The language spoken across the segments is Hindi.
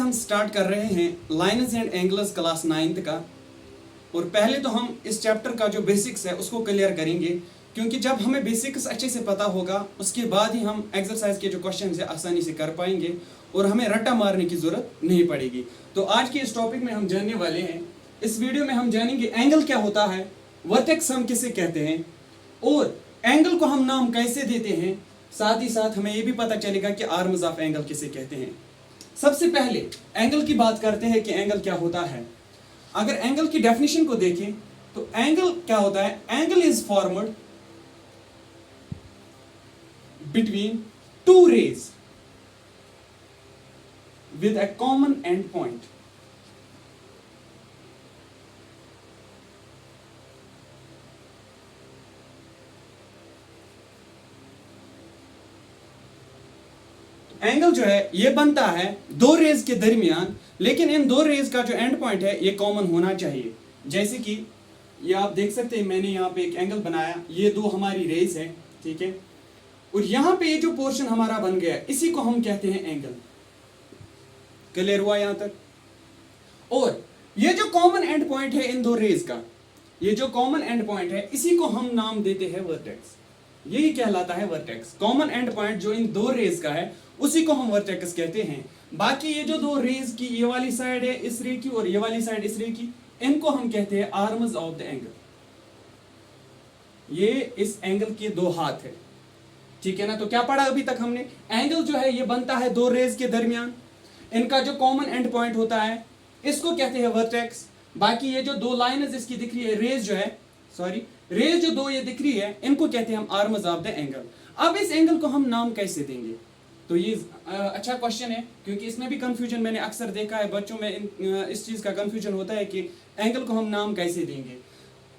हम स्टार्ट कर रहे हैं lines and angles class 9th का। और पहले तो हम इस चैप्टर का जो बेसिक्स है उसको क्लियर करेंगे, क्योंकि जब हमें बेसिक्स अच्छे से पता होगा उसके बाद ही हम एक्सरसाइज के जो क्वेश्चन है आसानी से कर पाएंगे और हमें रट्टा मारने की जरूरत नहीं पड़ेगी। तो आज के इस टॉपिक में हम जानने वाले हैं, इस वीडियो में हम जानेंगे एंगल क्या होता है, वर्टेक्स हम किसे कहते हैं और एंगल को हम नाम कैसे देते हैं। साथ ही साथ हमें यह भी पता चलेगा कि आर्म्स ऑफ एंगल किसे कहते हैं। सबसे पहले एंगल की बात करते हैं कि एंगल क्या होता है। अगर एंगल की डेफिनेशन को देखें तो एंगल क्या होता है, angle is formed between two rays with a common end point. Angle जो है ये बनता है दो रेज के दरमियान, लेकिन इन दो रेज का जो एंड पॉइंट है ये कॉमन होना चाहिए। जैसे कि ये आप देख सकते हैं, मैंने यहाँ पे एक एंगल बनाया, ये दो हमारी रेज है, ठीक है, और यहाँ पे ये जो पोर्शन हमारा बन गया इसी को हम कहते हैं एंगल। क्लियर हुआ यहां तक? और ये जो कॉमन एंड पॉइंट है इन दो रेज का, ये जो कॉमन एंड पॉइंट है इसी को हम नाम देते हैं वर्टेक्स। यही कहलाता है वर्टेक्स। कॉमन एंड पॉइंट जो इन दो रेज का है उसी को हम वर्टेक्स कहते हैं। बाकी ये जो दो रेज की ये वाली साइड है इस रे की और ये वाली साइड इस रे की, इनको हम कहते हैं आर्म्स ऑफ द एंगल। ये इस एंगल के दो हाथ है, ठीक है ना। तो क्या पढ़ा अभी तक हमने, एंगल जो है ये बनता है दो रेज के दरमियान, इनका जो कॉमन एंड पॉइंट होता है इसको कहते हैं वर्टेक्स। बाकी ये जो दो लाइन्स इसकी दिख रही है, रेज जो है, सॉरी रेज जो दो ये दिख रही है, इनको कहते हैं हम आर्म्स ऑफ द एंगल। अब इस एंगल को हम नाम कैसे देंगे, तो ये अच्छा क्वेश्चन है, क्योंकि इसमें भी कंफ्यूजन मैंने अक्सर देखा है बच्चों में, इस चीज का कंफ्यूजन होता है कि एंगल को हम नाम कैसे देंगे।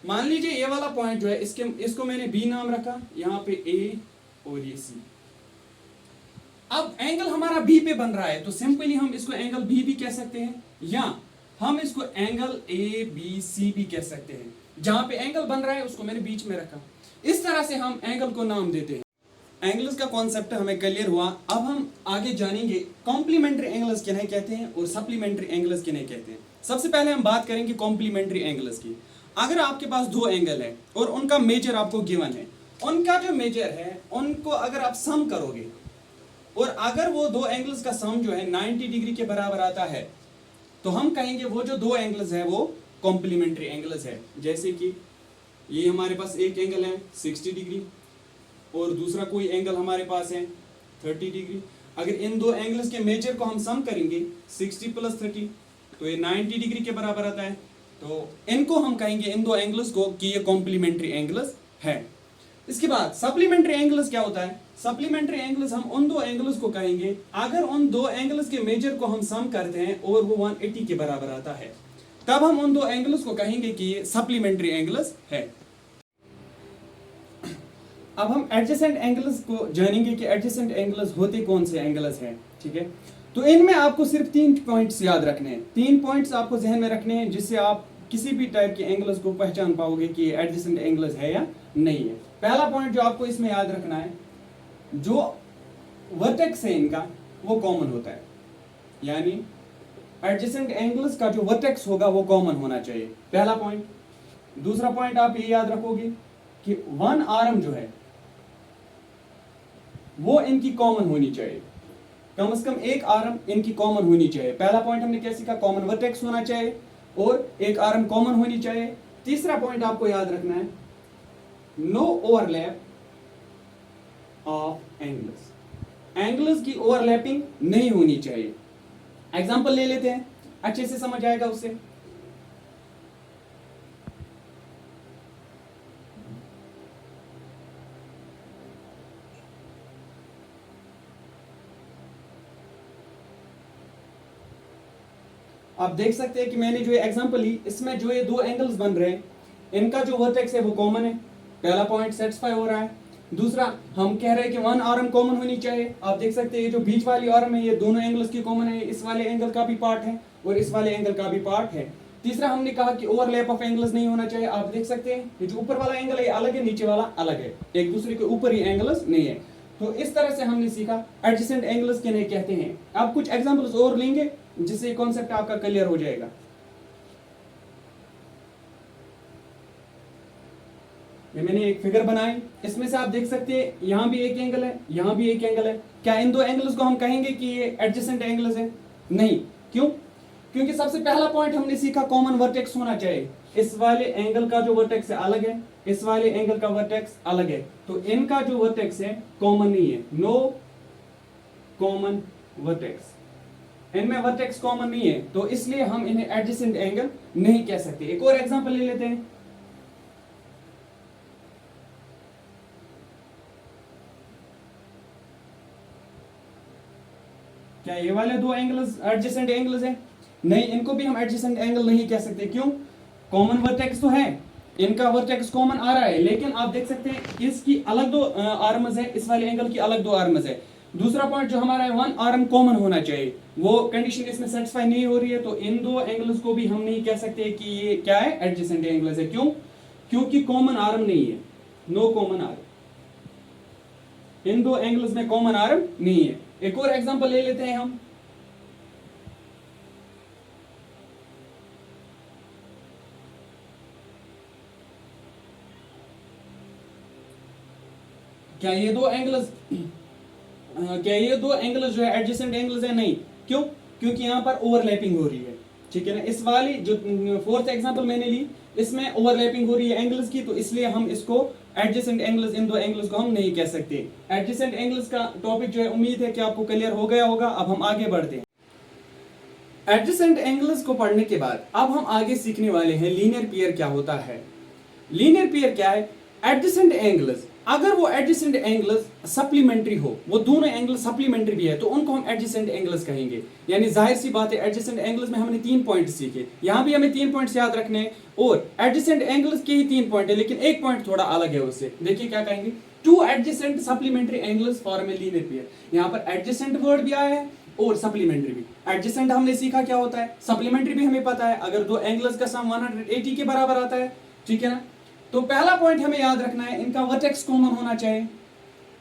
मान लीजिए ये वाला पॉइंट जो है इसको मैंने बी नाम रखा, यहाँ पे ए और ये सी। अब एंगल हमारा बी पे बन रहा है तो सिंपली हम इसको एंगल बी भी कह सकते हैं, या हम इसको एंगल ए बी सी भी कह सकते हैं। जहां पे एंगल बन रहा है उसको मैंने बीच में रखा। इस तरह से हम एंगल को नाम देते हैं। एंगल्स का कॉन्सेप्ट हमें क्लियर हुआ। अब हम आगे जानेंगे कॉम्प्लीमेंट्री एंगल्स किन्हें कहते हैं और सप्लीमेंट्री एंगल्स किन्हें कहते हैं। सबसे पहले हम बात करेंगे कॉम्प्लीमेंट्री एंगल्स की। अगर आपके पास दो एंगल है और उनका मेजर आपको गिवन है, उनका जो मेजर है उनको अगर आप सम करोगे और अगर वो दो एंगल्स का सम जो है 90 डिग्री के बराबर आता है तो हम कहेंगे वो जो दो एंगल्स है वो कॉम्प्लीमेंट्री एंगल्स है। जैसे कि ये हमारे पास एक एंगल है 60 डिग्री और दूसरा कोई एंगल हमारे पास है 30 डिग्री। अगर इन दो एंगल्स के मेजर को हम सम करेंगे 60 + 30 तो ये 90 डिग्री के बराबर आता है। तो इनको हम कहेंगे, इन दो एंगल्स को, कि ये कॉम्प्लीमेंट्री एंगल्स है। इसके बाद सप्लीमेंट्री एंगल्स क्या होता है, सप्लीमेंट्री एंगल्स हम उन दो एंगल्स को कहेंगे अगर उन दो एंगल्स के मेजर को हम सम करते हैं और वो 180 के बराबर आता है, तब हम उन दो एंगल्स को कहेंगे कि ये सप्लीमेंट्री एंगल्स है। अब हम एडजेसेंट एंगल्स को जानेंगे कि एडजेसेंट एंगल्स होते कौन से एंगल्स हैं, ठीक है। तो इनमें आपको सिर्फ 3 पॉइंट्स याद रखने हैं, 3 पॉइंट्स आपको जहन में रखने हैं, जिससे आप किसी भी टाइप के एंगल्स को पहचान पाओगे कि एडजेसेंट एंगल्स है या नहीं है। पहला पॉइंट जो आपको इसमें याद रखना है, जो वर्टेक्स है इनका वो कॉमन होता है, यानी एडजेसेंट एंगल्स का जो वर्टेक्स होगा वो कॉमन होना चाहिए, पहला पॉइंट। दूसरा पॉइंट आप ये याद रखोगे कि वन आर्म जो है वो इनकी कॉमन होनी चाहिए, कम से कम एक आर्म इनकी कॉमन होनी चाहिए। पहला पॉइंट हमने क्या सीखा, कॉमन वर्टेक्स होना चाहिए और एक आर्म कॉमन होनी चाहिए। तीसरा पॉइंट आपको याद रखना है, no overlap of angles, angles की ओवरलैपिंग नहीं होनी चाहिए। एग्जांपल ले लेते हैं, अच्छे से समझ आएगा उससे। आप देख सकते हैं कि मैंने जो एग्जांपल ली इसमें जो ये दो एंगल्स बन रहे हैं इनका जो वर्टेक्स है वो कॉमन है, पहला पॉइंट सेटिस्फाई हो रहा है। दूसरा हम कह रहे हैं कि वन आर्म कॉमन होनी चाहिए। आप देख सकते हैं ये जो बीच वाली आर्म है ये दोनों एंगल्स की कॉमन है, इस वाले एंगल का भी पार्ट है और इस वाले एंगल का भी पार्ट है। तीसरा हमने कहा कि ओवरलैप ऑफ एंगल्स नहीं होना चाहिए। आप देख सकते हैं ये जो ऊपर वाला एंगल है ये अलग है, नीचे वाला अलग है, एक दूसरे के ऊपर ही एंगल्स नहीं है। तो इस तरह से हमने सीखा एडजेसेंट एंगल्स किन्हें कहते हैं। अब कुछ एग्जांपल्स और लेंगे जिससे कॉन्सेप्ट आपका क्लियर हो जाएगा। ये मैंने एक फिगर बनाई, इसमें से आप देख सकते हैं यहां भी एक एंगल है, यहां भी एक एंगल है। क्या इन दो एंगल्स को हम कहेंगे कि ये एडजेसेंट एंगल्स हैं? नहीं। क्यों? क्योंकि सबसे पहला पॉइंट हमने सीखा कॉमन वर्टेक्स होना चाहिए। इस वाले एंगल का जो वर्टेक्स है अलग है, इस वाले एंगल का वर्टेक्स अलग है, तो इनका जो वर्टेक्स है कॉमन नहीं है, नो कॉमन वर्टेक्स। इनमें वर्टेक्स कॉमन नहीं है, तो इसलिए हम इन्हें एडजेसेंट एंगल नहीं कह सकते। एक और एग्जांपल ले लेते हैं। क्या ये वाले दो एंगल्स एडजेसेंट एंगल्स हैं? नहीं, इनको भी हम एडजेसेंट एंगल नहीं कह सकते। क्यों? कॉमन वर्टेक्स तो है, इनका वर्टेक्स कॉमन आ रहा है, लेकिन आप देख सकते हैं इसकी अलग दो आर्म्स है, इस वाले एंगल की अलग दो आर्म्स है। दूसरा पॉइंट जो हमारा है वन आर्म कॉमन होना चाहिए, वो कंडीशन इसमें सेटिस्फाई नहीं हो रही है, तो इन दो एंगल्स को भी हम नहीं कह सकते कि ये क्या है, एडजेसेंट एंगल्स है। क्यों? क्योंकि कॉमन आर्म नहीं है, नो कॉमन आर्म। इन दो एंगल्स में कॉमन आर्म नहीं है। एक और एग्जांपल ले लेते हैं हम। क्या ये दो एंगल्स जो है एडजेसेंट एंगल्स है? नहीं। क्यों? क्योंकि यहां पर ओवरलैपिंग हो रही है, ठीक है ना। इस वाली जो फोर्थ एग्जांपल मैंने ली, इसमें ओवरलैपिंग हो रही है एंगल्स की, तो इसलिए हम इसको एडजेसेंट एंगल्स, इन दो एंगल्स को हम नहीं कह सकते। एडजेसेंट एंगल्स का टॉपिक जो है उम्मीद है कि आपको क्लियर हो गया होगा। अब हम आगे बढ़ते हैं। एडजेसेंट एंगल्स को पढ़ने के बाद अब हम आगे सीखने वाले हैं लीनियर पेयर क्या होता है। लीनियर पेयर क्या है? एडजेसेंट एंगल्स, अगर वो एडजेसेंट एंगल्स सप्लीमेंट्री हो, वो दोनों एंगल सप्लीमेंट्री भी है, तो उनको हम एडजेसेंट एंगल्स कहेंगे। यानी जाहिर सी बात है, एडजेसेंट एंगल्स में हमने 3 पॉइंट सीखे, यहां भी हमें 3 पॉइंट्स याद रखने हैं, और एडजेसेंट एंगल्स के ही 3 पॉइंट है, लेकिन एक पॉइंट थोड़ा अलग है उससे। देखिए क्या कहेंगे, 2 adjacent supplementary angles form a linear pair. यहां पर एडजेसेंट वर्ड भी आया है और सप्लीमेंट्री भी। एडजेसेंट हमने सीखा क्या होता है, सप्लीमेंट्री भी हमें पता है, अगर दो एंगल्स का सम 180 के बराबर आता है, ठीक है ना। तो पहला पॉइंट हमें याद रखना है, इनका वर्टेक्स कॉमन होना चाहिए।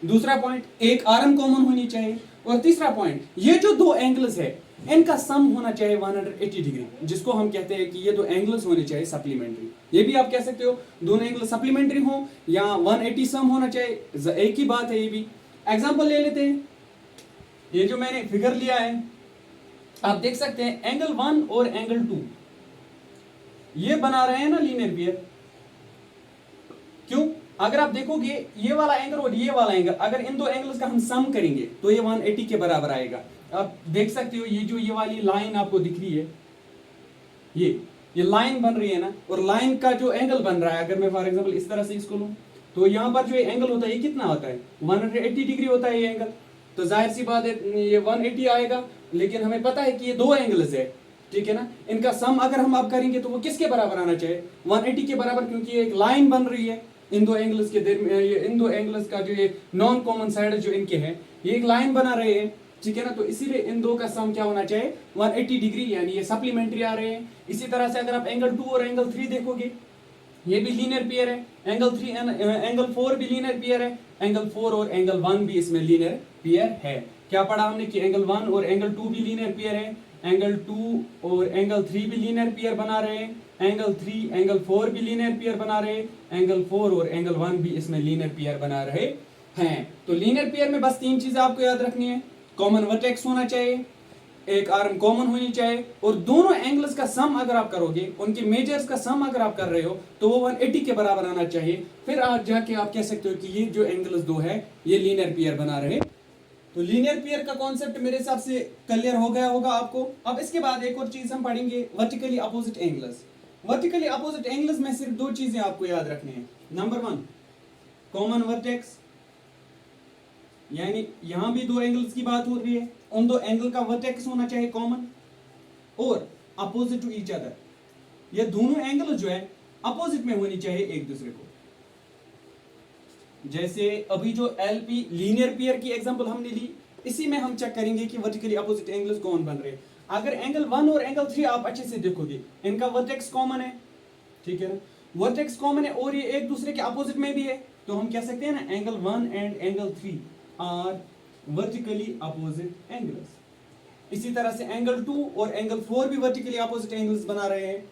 दूसरा पॉइंट, एक आर्म कॉमन होनी चाहिए। और तीसरा पॉइंट, ये जो दो एंगल्स है इनका सम होना चाहिए 180 डिग्री, जिसको हम कहते हैं कि ये दो एंगल्स होने चाहिए सप्लीमेंट्री। ये भी आप कह सकते हो, दोनों एंगल सप्लीमेंट्री हो या 180 सम होना चाहिए, एक ही बात है। ये भी एग्जांपल ले लेते हैं। ये जो मैंने फिगर लिया है, आप देख सकते हैं एंगल 1 और एंगल 2 ये बना रहे हैं ना लीनियर पेयर। क्यों? अगर आप देखोगे ये वाला एंगल और ये वाला एंगल, अगर इन दो एंगल्स का हम सम करेंगे तो ये 180 के बराबर आएगा। आप देख सकते हो ये जो ये वाली लाइन आपको दिख रही है, ये लाइन बन रही है ना, और लाइन का जो एंगल बन रहा है, अगर मैं फॉर एग्जांपल इस तरह से इसको लूं, तो यहां पर जो ये एंगल होता है ये कितना होता है, 180 डिग्री होता है ये एंगल। तो जाहिर सी बात है ये 180 आएगा, लेकिन हमें पता है कि ये दो एंगल्स है, ठीक है ना। इनका सम अगर हम अब करेंगे तो वो किसके बराबर आना चाहिए, 180 के बराबर, क्योंकि ये एक लाइन बन रही है इन दो एंगल्स के दरमियान। इन दो एंगल्स का जो ये नॉन कॉमन साइड जो इनके हैं, ये एक लाइन बना रहे हैं, ठीक है ना। तो इसीलिए इन दो का सम क्या होना चाहिए, 180 डिग्री, यानी ये सप्लीमेंट्री आ रहे हैं। इसी तरह से अगर आप एंगल 2 और एंगल 3 देखोगे, ये भी लीनियर पेयर है। एंगल 3 एंगल 4 भी लीनियर पेयर है। एंगल 4 और एंगल 1 भी इसमें लीनियर पेयर है। क्या पढ़ा हमने कि एंगल 1 और एंगल 2 भी लीनियर पेयर है, एंगल 2 और एंगल 3 भी लीनियर पेयर बना रहे हैं, एंगल 3 एंगल 4 भी लीनियर पेयर बना रहे हैं, एंगल 4 और एंगल 1 भी इसमें लीनियर पेयर बना रहे हैं। तो लीनियर पेयर में बस 3 चीजें आपको याद रखनी है, कॉमन वर्टेक्स होना चाहिए, एक आर्म कॉमन होनी चाहिए, और दोनों एंगल्स का सम अगर आप करोगे, उनके मेजर्स का सम अगर आप कर रहे हो, तो वो 180 के बराबर आना चाहिए। फिर आज जाके आप कह सकते हो कि ये जो एंगल्स दो है ये लीनियर पेयर बना रहे। तो लीनियर पेयर का कॉन्सेप्ट मेरे हिसाब से क्लियर हो गया होगा आपको। अब इसके बाद एक और चीज हम पढ़ेंगे, vertically opposite angles. Vertically opposite angles में सिर्फ 2 चीजें आपको याद रखनी है। नंबर 1, कॉमन वर्टेक्स, यानी यहां भी 2 एंगल्स की बात हो रही है, उन 2 एंगल का वर्टेक्स होना चाहिए कॉमन, और अपोजिट टू ईच अदर, ये दोनों एंगल जो है अपोजिट में होनी चाहिए एक दूसरे को। जैसे अभी जो एलपी लीनियर पेयर की एग्जांपल हमने ली, इसी में हम चेक करेंगे कि वर्टिकली अपोजिट एंगल्स कौन बन रहे हैं। अगर एंगल 1 और एंगल 3 आप अच्छे से देखोगे, इनका वर्टेक्स कॉमन है, ठीक है ना, वर्टेक्स कॉमन है, और ये एक दूसरे के अपोजिट में भी है, तो हम कह सकते हैं ना angle 1 and angle 3 are vertically opposite angles. इसी तरह से एंगल 2 और एंगल 4 भी वर्टिकली अपोजिट एंगल्स बना रहे हैं।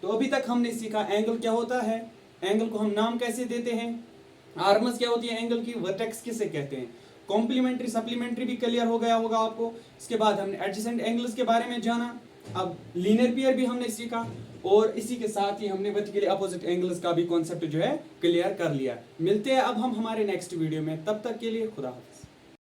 तो अभी तक हमने सीखा एंगल क्या होता है, एंगल को हम नाम कैसे देते हैं, आर्मस क्या होती है एंगल की, वर्टेक्स किसे कहते हैं, कॉम्प्लीमेंट्री सप्लीमेंट्री भी क्लियर हो गया होगा आपको। इसके बाद हमने एडजेसेंट एंगल्स के बारे में जाना, अब लीनियर पेयर भी हमने सीखा, और इसी के साथ ही हमने वर्टिकली अपोजिट एंगल्स का भी कॉन्सेप्ट जो है क्लियर कर लिया। मिलते हैं अब हम हमारे नेक्स्ट वीडियो में, तब तक के लिए खुदा हाफिज़।